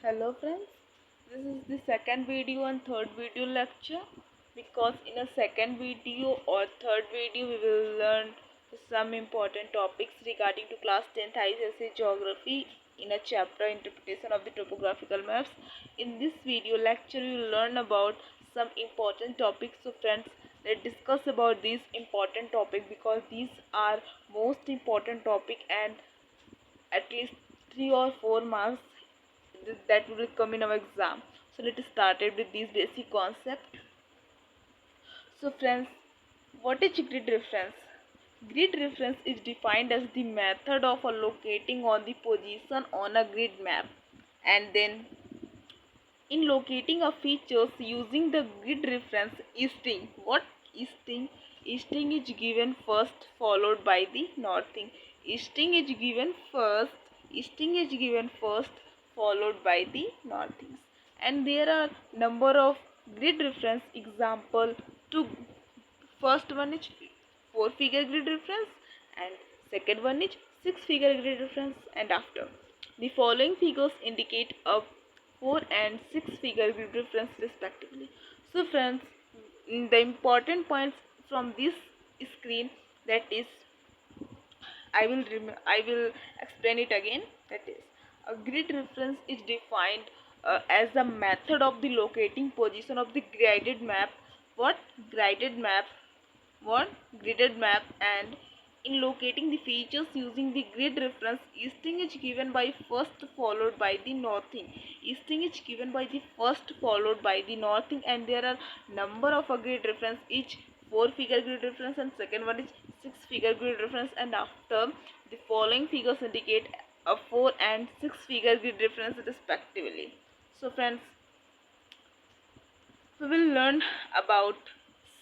Hello friends, this is the second video and third video lecture, because in a second video or third video we will learn some important topics regarding to class 10th ICSE geography in a chapter interpretation of the topographical maps. In this video lecture we will learn about some important topics. So friends, let's discuss about these important topics, because these are most important topic and at least 3 or 4 marks that will come in our exam. So let's start with these basic concepts. So friends, what is grid reference? Grid reference is defined as the method of locating on the position on a grid map, and then in locating a features using the grid reference easting. What easting? Easting is given first followed by the northing. Easting is given first. Easting is given first followed by the northings. And there are number of grid reference example. To first one is 4-figure grid reference, and second one is 6-figure grid reference. And after the following figures indicate a 4 and 6-figure grid reference respectively. So friends, the important points from this screen, that is, I will explain it again. That is, a grid reference is defined as the method of the locating position of the graded map. What graded map? What gridded map? And in locating the features using the grid reference, easting is given by first followed by the northing. Easting is given by the first followed by the northing, and there are number of a grid reference, each 4-figure grid reference, and second one is 6-figure grid reference. And after the following figures indicate a 4 and 6-figure grid reference respectively. So friends, we will learn about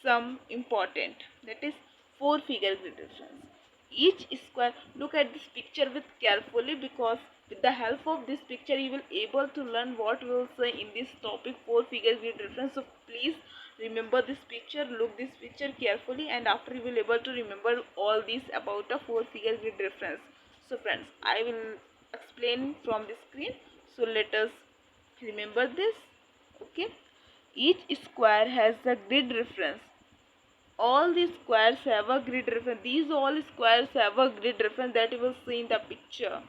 some important, that is 4-figure grid reference. Each square, look at this picture with carefully, because with the help of this picture you will able to learn what we will say in this topic 4-figure grid reference. So please remember this picture, look this picture carefully, and after you will able to remember all this about a 4-figure grid reference. So friends, I will explain from the screen, so let us remember this. Okay, each square has a grid reference. All these squares have a grid reference. These all squares have a grid reference that you will see in the picture,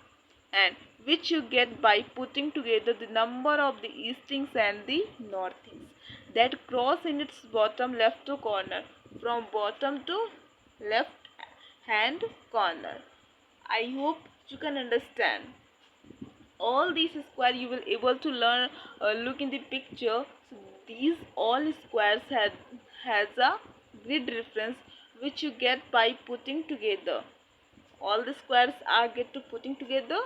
and which you get by putting together the number of the eastings and the northings that cross in its bottom left to corner, from bottom to left hand corner. I hope you can understand. All these square you will able to learn, look in the picture. So these all squares has a grid reference which you get by putting together. All the squares are get to putting together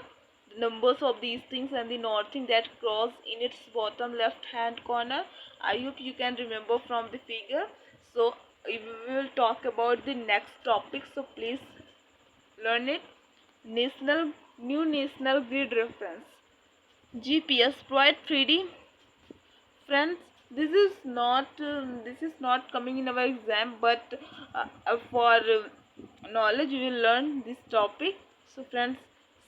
the numbers of these things and the northing that cross in its bottom left hand corner. I hope you can remember from the figure. So we will talk about the next topic, so please learn it. New national grid reference, GPS provide 3D. Friends, this is not coming in our exam, but for knowledge we will learn this topic. So friends,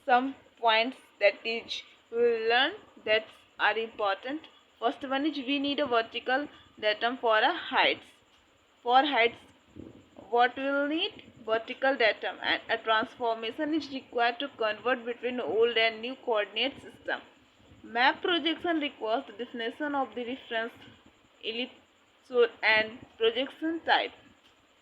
some points that is we will learn that are important. First one is we need a vertical datum for a heights. For heights, what we will need? Vertical datum, and a transformation is required to convert between old and new coordinate system. Map projection requires the definition of the reference ellipsoid and projection type.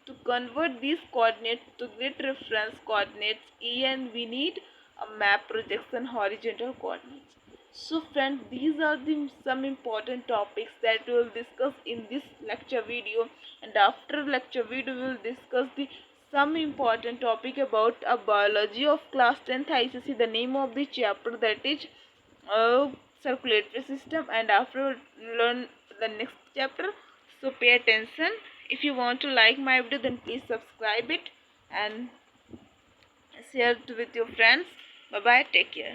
To convert these coordinates to grid reference coordinates and we need a map projection horizontal coordinates. So friends, these are the some important topics that we will discuss in this lecture video, and after lecture video we will discuss the some important topic about a biology of class 10th ICSE, the name of the chapter, that is circulatory system, and after learn the next chapter. So pay attention. If you want to like my video, then please subscribe it and share it with your friends. Bye bye, take care.